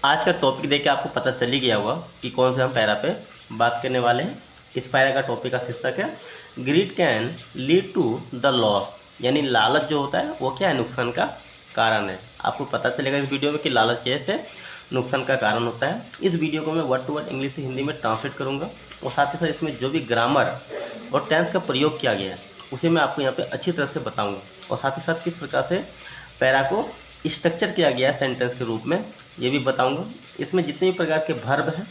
आज का टॉपिक देख के आपको पता चल ही गया होगा कि कौन से हम पैरा पे बात करने वाले हैं। इस पैरा का टॉपिक का शीर्षक है greed can lead to the loss, यानी लालच जो होता है वो क्या है, नुकसान का कारण है। आपको पता चलेगा इस वीडियो में कि लालच कैसे नुकसान का कारण होता है। इस वीडियो को मैं वर्ड टू वर्ड इंग्लिश से हिंदी में ट्रांसलेट करूँगा और साथ ही साथ इसमें जो भी ग्रामर और टेंस का प्रयोग किया गया है उसे मैं आपको यहाँ पे अच्छी तरह से बताऊँगा और साथ ही साथ किस प्रकार से पैरा को स्ट्रक्चर किया गया है सेंटेंस के रूप में ये भी बताऊंगा। इसमें जितने भी प्रकार के वर्ब हैं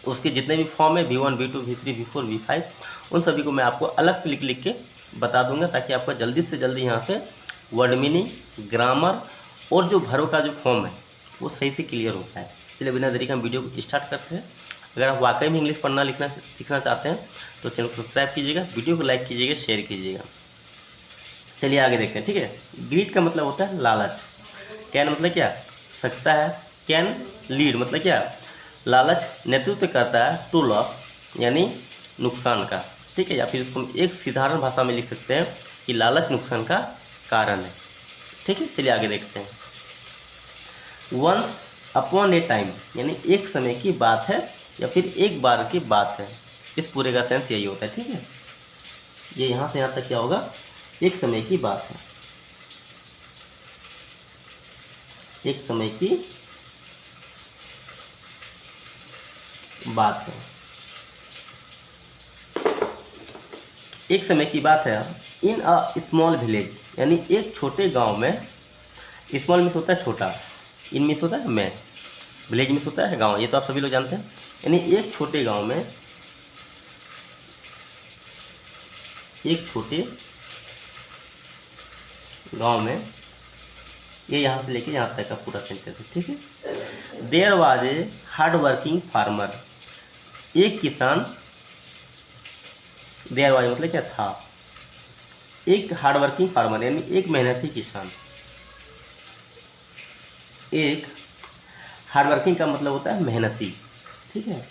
उसके जितने भी फॉर्म है V1, V2, V3, V4, V5 उन सभी को मैं आपको अलग से लिख लिख के बता दूंगा ताकि आपका जल्दी से जल्दी यहाँ से वर्ड मीनिंग, ग्रामर और जो वर्ब का जो फॉर्म है वो सही से क्लियर हो पाए। चलिए बिना देरी का हम वीडियो को स्टार्ट करते हैं। अगर आप वाकई में इंग्लिश पढ़ना लिखना सीखना चाहते हैं तो चैनल को सब्सक्राइब कीजिएगा, वीडियो को लाइक कीजिएगा, शेयर कीजिएगा। चलिए आगे देखते हैं। ठीक है, ग्रीड का मतलब होता है लालच। कैन मतलब क्या, सकता है। कैन लीड मतलब क्या, लालच नेतृत्व करता है टू लॉस यानी नुकसान का। ठीक है, या फिर इसको एक साधारण भाषा में लिख सकते हैं कि लालच नुकसान का कारण है। ठीक है, चलिए आगे देखते हैं। वंस अपॉन ए टाइम यानी एक समय की बात है या फिर एक बार की बात है। इस पूरे का सेंस यही होता है। ठीक है, ये यहाँ से यहाँ तक क्या होगा, एक समय की बात है, एक समय की बात है, एक समय की बात है। इन अ स्मॉल विलेज यानी एक छोटे गांव में, स्मॉल मीन्स होता है छोटा, इन मीन्स होता है में, विलेज मीन्स होता है गांव, ये तो आप सभी लोग जानते हैं। यानी एक छोटे गांव में, एक छोटे गांव में, ये यहाँ से लेके यहाँ तक का पूरा सेंटेंस है। ठीक है, there was a hard working farmer, एक किसान, देयर वाज मतलब क्या था, एक हार्ड वर्किंग फार्मर यानी एक मेहनती किसान। एक हार्ड वर्किंग का मतलब होता है मेहनती। ठीक है,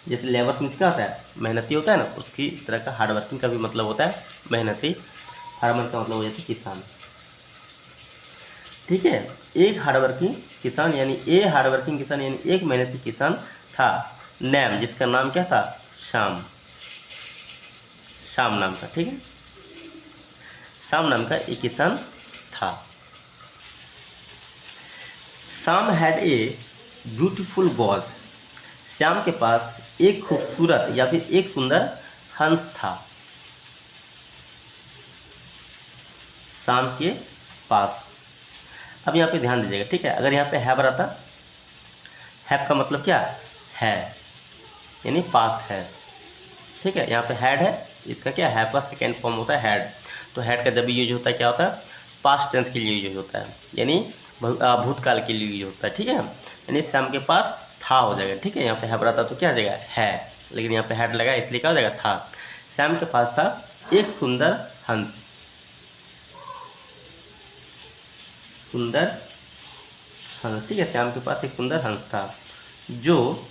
जैसे लेबर मीन्स क्या होता है, मेहनती होता है ना, उसकी तरह का हार्ड वर्किंग का भी मतलब होता है मेहनती। फार्मर का मतलब हो जाता है किसान। ठीक है, एक हार्डवर्किंग किसान यानी हार्डवर्किंग किसान यानी एक मेहनती किसान था। नेम जिसका नाम क्या था, शाम, शाम नाम का। ठीक है, शाम नाम का एक किसान था। Sham had a beautiful goose, Shyam के पास एक खूबसूरत या फिर एक सुंदर हंस था। शाम के पास, अब यहाँ पे ध्यान दीजिएगा। ठीक है, अगर यहाँ पे हैव रहता, हैव का मतलब क्या है, यानी पास है। ठीक है, यहाँ पे हैड है, इसका क्या हैव का सेकेंड फॉर्म होता है हैड। तो हैड का जब भी यूज होता है क्या होता है, पास्ट टेंस के लिए यूज होता है, यानी भूतकाल के लिए यूज होता है। ठीक है, यानी श्याम के पास था हो जाएगा। ठीक है, यहाँ पे हैव रहता तो क्या हो जाएगा है, लेकिन यहाँ पे हैड लगा इसलिए क्या हो जाएगा था। श्याम के पास था एक सुंदर हंस, सुंदर हंस। ठीक है, श्याम के पास एक सुंदर हंस था। जो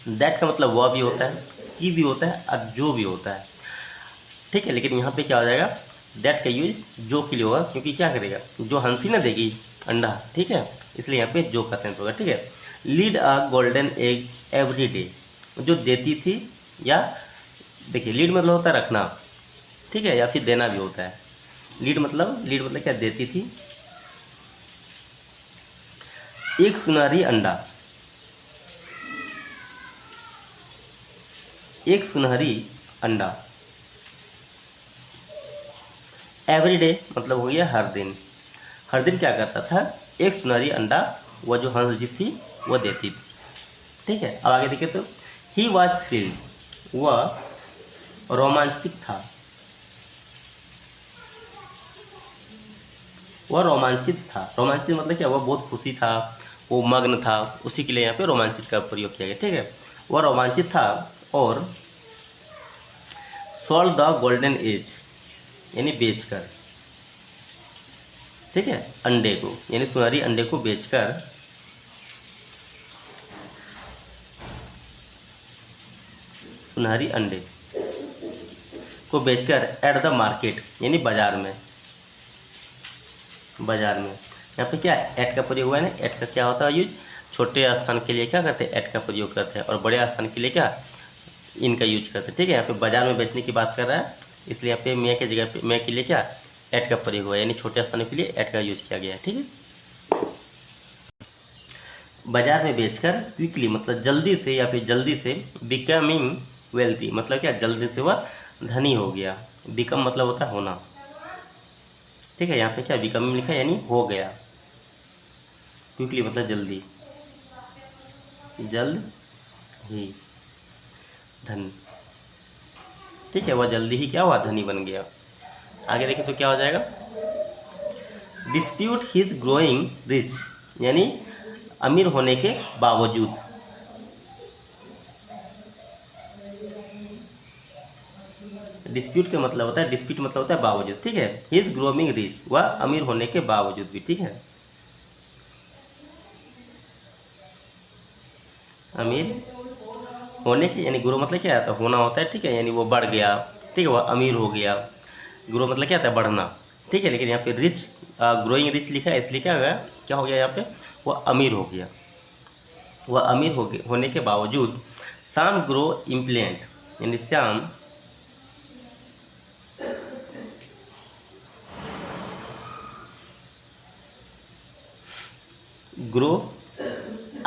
दैट का मतलब वह भी होता है, की भी होता है और जो भी होता है। ठीक है, लेकिन यहाँ पे क्या हो जाएगा, दैट का यूज जो के लिए होगा, क्योंकि क्या करेगा, जो हंसी ना देगी अंडा। ठीक है, इसलिए यहाँ पे जो का सेंस होगा। ठीक है, lead a golden egg every day, जो देती थी, या देखिए लीड मतलब होता है रखना। ठीक है, या फिर देना भी होता है। लीड मतलब क्या, देती थी एक सुनहरी अंडा, एक सुनहरी अंडा। एवरी डे मतलब हो गया हर दिन, हर दिन क्या करता था, एक सुनहरी अंडा वह जो हंस जी थी वह देती थी। ठीक है, अब आगे देखिए तो ही वॉज थ्रिल्ड, वह रोमांचित था, वह रोमांचित था। रोमांचित मतलब क्या, वह बहुत खुशी था, वो मग्न था, उसी के लिए यहाँ पे रोमांचित का प्रयोग किया गया। ठीक है, वह रोमांचित था और सोल्ड द गोल्डन एज यानी बेचकर। ठीक है, अंडे को यानी सुनहरी अंडे को बेचकर, सुनहरी अंडे को बेचकर एट द मार्केट यानी बाजार में, बाजार में यहाँ पे क्या एट का प्रयोग हुआ है ना, एट का क्या होता है यूज, छोटे स्थान के लिए क्या करते हैं एट का प्रयोग करते हैं, और बड़े स्थान के लिए क्या इनका यूज करते हैं। ठीक है, यहाँ पे बाजार में बेचने की बात कर रहा है, इसलिए यहाँ पे मैं के जगह पे मैं के लिए क्या एट का प्रयोग हुआ है, यानी छोटे स्थानों के लिए एट का यूज किया गया है। ठीक है, बाजार में बेचकर क्विकली मतलब जल्दी से या फिर जल्दी से, बिकमिंग वेल्थी मतलब क्या जल्दी से वह धनी हो गया, बिकम मतलब होता है होना। ठीक है, यहाँ पे क्या बिकमिंग लिखा है यानी हो गया, क्विकली मतलब जल्दी, जल्द ही धन। ठीक है, वह जल्दी ही क्या हुआ धनी बन गया। आगे देखें तो क्या हो जाएगा, डिस्प्यूट हिज ग्रोइंग रिच यानी अमीर होने के बावजूद। डिस्प्यूट का मतलब होता है, डिस्प्यूट मतलब होता है बावजूद। ठीक है, हिज ग्रोइंग रिच वह अमीर होने के बावजूद भी। ठीक है, अमीर होने के यानी ग्रो मतलब क्या आता है होना होता है। ठीक है, यानी वो बढ़ गया। ठीक है, वह अमीर हो गया। ग्रो मतलब क्या आता है बढ़ना। ठीक है, लेकिन यहाँ पे रिच ग्रोइंग रिच लिखा है, इसलिए क्या हो गया यहाँ पे वह अमीर हो गया। वह अमीर होने के बावजूद श्याम ग्रो इम्प्लेंट यानी श्याम ग्रो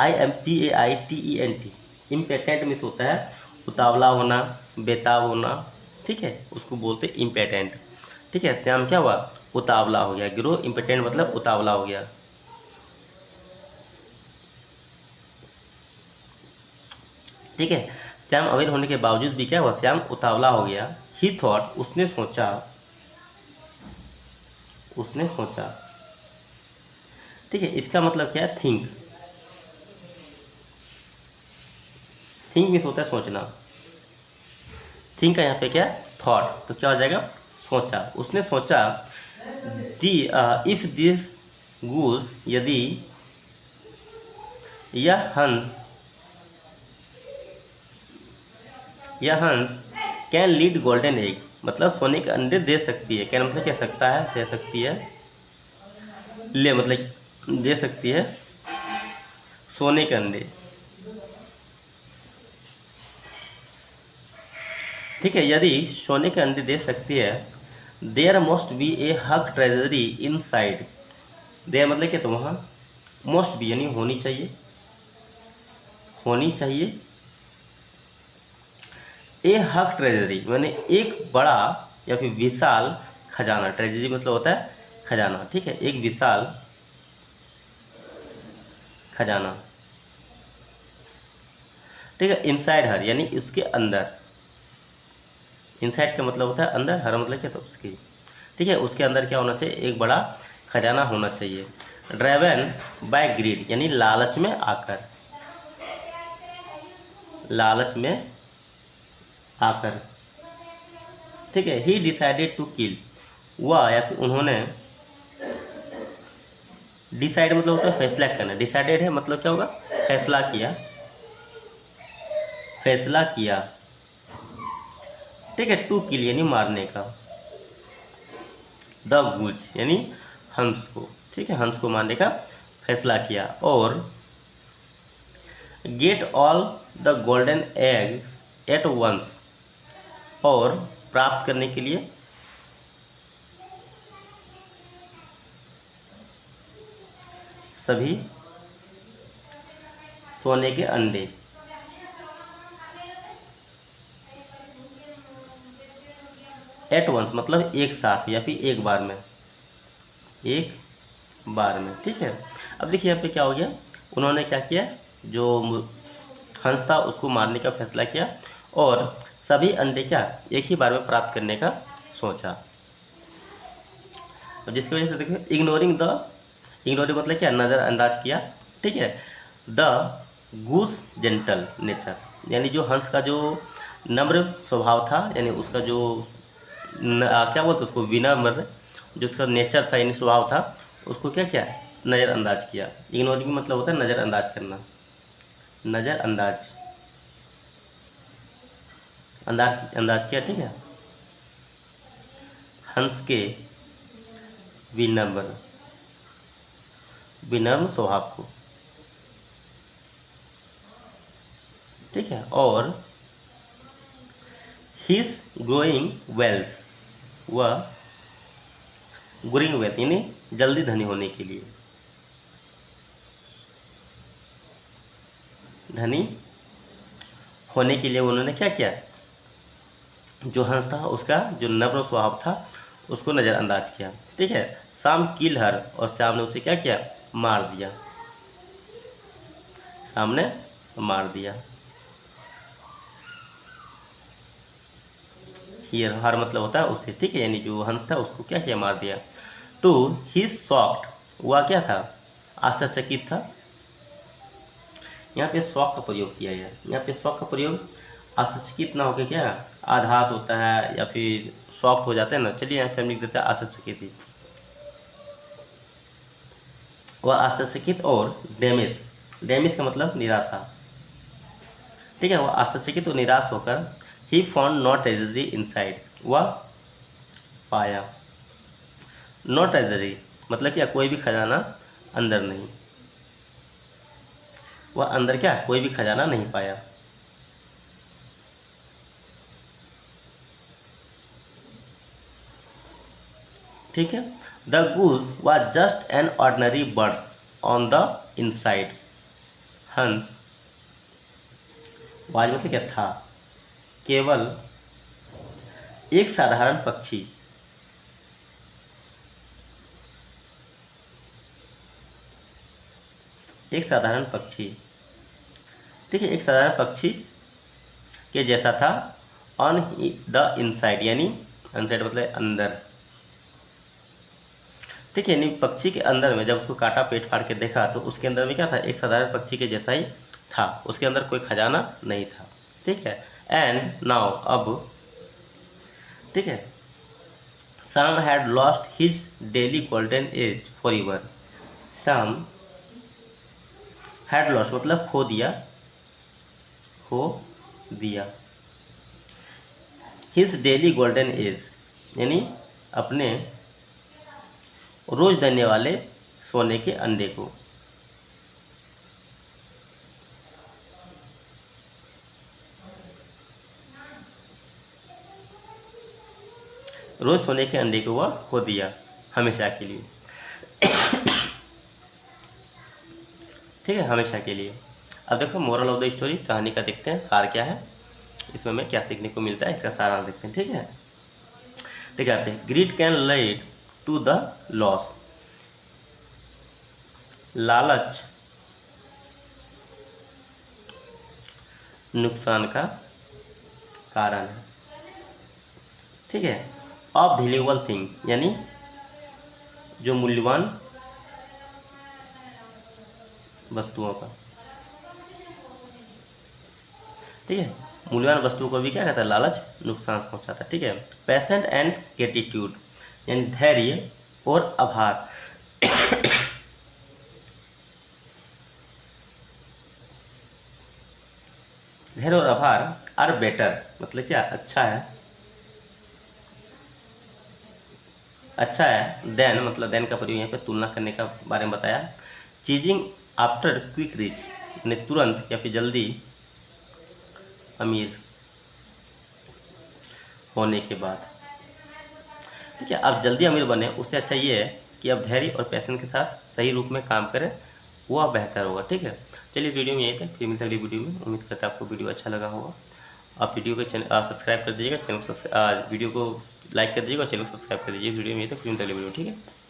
IMPAITENT इम्पेटेंट मिस होता है उतावला होना, बेताब होना। ठीक है, उसको बोलते हैं इम्पेटेंट। ठीक है, श्याम क्या हुआ उतावला हो गया, ग्रो इम्पेटेंट मतलब उतावला हो गया। ठीक है, श्याम अमीर होने के बावजूद भी क्या हुआ श्याम उतावला हो गया। ही थॉट उसने सोचा, उसने सोचा। ठीक है, इसका मतलब क्या है थिंक, थिंक मीन्स होता है सोचना। थिंक का यहाँ पे क्या थॉट, तो क्या हो जाएगा सोचा। उसने सोचा दी इफ दिस गूस यदि यह हंस कैन लीड गोल्डन एग मतलब सोने के अंडे दे सकती है। कैन मतलब कह सकता है, दे सकती है, ले मतलब दे सकती है सोने के अंडे। ठीक है, यदि सोने के अंडे दे सकती है, देयर मोस्ट बी ए हक ट्रेजरी इन साइड। देयर मतलब क्या तो वहाँ मोस्ट बी यानी होनी चाहिए, होनी चाहिए ए हक ट्रेजरी मैंने एक बड़ा या फिर विशाल खजाना। ट्रेजरी मतलब होता है खजाना। ठीक है, एक विशाल खजाना। ठीक है, इनसाइड हर यानी उसके अंदर। इनसाइड का मतलब होता है अंदर, हर मतलब क्या तो उसकी। ठीक है, उसके अंदर क्या होना चाहिए एक बड़ा खजाना होना चाहिए। ड्राइवन बाय ग्रीड यानी लालच में आकर, लालच में आकर। ठीक है, ही डिसाइडेड टू किल वह या फिर उन्होंने, डिसाइड मतलब होता है फैसला करना। डिसाइडेड है मतलब क्या होगा फैसला किया, फैसला किया। ठीक है, टू किल यानी मारने का। द गुज यानी हंस को। ठीक है, हंस को मारने का फैसला किया। और get all the golden eggs at once और प्राप्त करने के लिए सभी सोने के अंडे। एट वंस मतलब एक साथ या फिर एक बार में, एक बार में। ठीक है, अब देखिए यहाँ पे क्या हो गया, उन्होंने क्या किया जो हंस था उसको मारने का फैसला किया और सभी अंडे क्या एक ही बार में प्राप्त करने का सोचा। अब जिसकी वजह से देखिए इग्नोरिंग मतलब क्या नज़रअंदाज किया। ठीक है, द गूस जेंटल नेचर यानी जो हंस का जो नम्र स्वभाव था, यानी उसका जो क्या बोलते उसको विनम्र जो उसका नेचर था यानी स्वभाव था, उसको क्या किया नज़रअंदाज किया। इग्नोरिंग मतलब होता है नज़रअंदाज करना, नज़रअंदाज अंदाज किया। ठीक है, हंस के विनम्र विनम्र स्वभाव को, ठीक है। और हिज ग्रोइंग वेल्थ, वह ग्रोइंग वेल्थ यानी जल्दी धनी होने के लिए, धनी होने के लिए उन्होंने क्या किया, जो हंस था उसका जो नम्र स्वभाव था उसको नज़रअंदाज किया, ठीक है। शाम किल हर, और शाम ने उसे क्या किया, मार दिया, शाम ने मार दिया। हियर हर मतलब होता है उसे, ठीक है, यानी जो हंस था उसको क्या किया, मार दिया। टू हिज शॉक्ड, वह क्या था, आश्चर्यचकित था। यहाँ पे शॉक का प्रयोग किया गया, यहाँ पे शॉक का प्रयोग आश्चर्यचकित ना होकर क्या आधास होता है या फिर शॉक्ड हो जाते हैं ना। चलिए यहाँ पे हम लिख देते हैं आश्चर्यचकित ही, वह आश्चर्यचकित। और डेमिस, डेमिस का मतलब निराशा, ठीक है। वह आश्चर्यचकित और निराश होकर he found not treasury inside, वह पाया, नॉट ट्रेजरी मतलब क्या, कोई भी खजाना अंदर नहीं, वह अंदर क्या कोई भी खजाना नहीं पाया। ठीक है। The goose was just an ordinary birds on the inside, हंस वाज मतलब क्या था, केवल एक साधारण पक्षी, एक साधारण पक्षी, ठीक है, एक साधारण पक्षी के जैसा था। ऑन द इनसाइड यानी इनसाइड मतलब अंदर, ठीक है, यानी पक्षी के अंदर में जब उसको काटा पेट फाड़ के देखा तो उसके अंदर में क्या था, एक साधारण पक्षी के जैसा ही था, उसके अंदर कोई खजाना नहीं था, ठीक है। एंड नाउ अब, ठीक है, शाम had lost his daily golden age for ever, शाम हैड लॉस्ट मतलब खो दिया, खो दिया, हिज डेली गोल्डन एज यानी अपने रोज देने वाले सोने के अंडे को, रोज सोने के अंडे को वह खो दिया हमेशा के लिए, ठीक है, हमेशा के लिए। अब देखो मोरल ऑफ द स्टोरी, कहानी का देखते हैं सार क्या है, इसमें हमें क्या सीखने को मिलता है, इसका सारांश देखते हैं, ठीक है। ठीक है, greed can lead to the loss, लालच नुकसान का कारण है, ठीक है। अ वैल्यूएबल थिंग यानी जो मूल्यवान वस्तुओं का, ठीक है, मूल्यवान वस्तुओं को भी क्या कहता है, लालच नुकसान पहुंचाता है, ठीक है। पेशेंट एंड ग्रेटिट्यूड यानी धैर्य और आभार, धैर्य और आभार आर बेटर मतलब क्या, अच्छा है, अच्छा है। देन मतलब देन का प्रयोग यहाँ पे तुलना करने का बारे में बताया। चीजिंग आफ्टर क्विक रिच यानी तुरंत या फिर जल्दी अमीर होने के बाद, ठीक है। अब जल्दी अमीर बने उससे अच्छा ये है कि अब धैर्य और पैशन के साथ सही रूप में काम करें, वह बेहतर होगा, ठीक है। चलिए वीडियो में यही तक, फिर मिलते अगली वीडियो में। उम्मीद करता है आपको वीडियो अच्छा लगा होगा। आप वीडियो को सब्सक्राइब कर दीजिएगा, चैनल वीडियो को लाइक कर दीजिएगा और चैनल को सब्सक्राइब कर दीजिए। वीडियो में यही तक, फिर मिलते अगली वीडियो, ठीक है।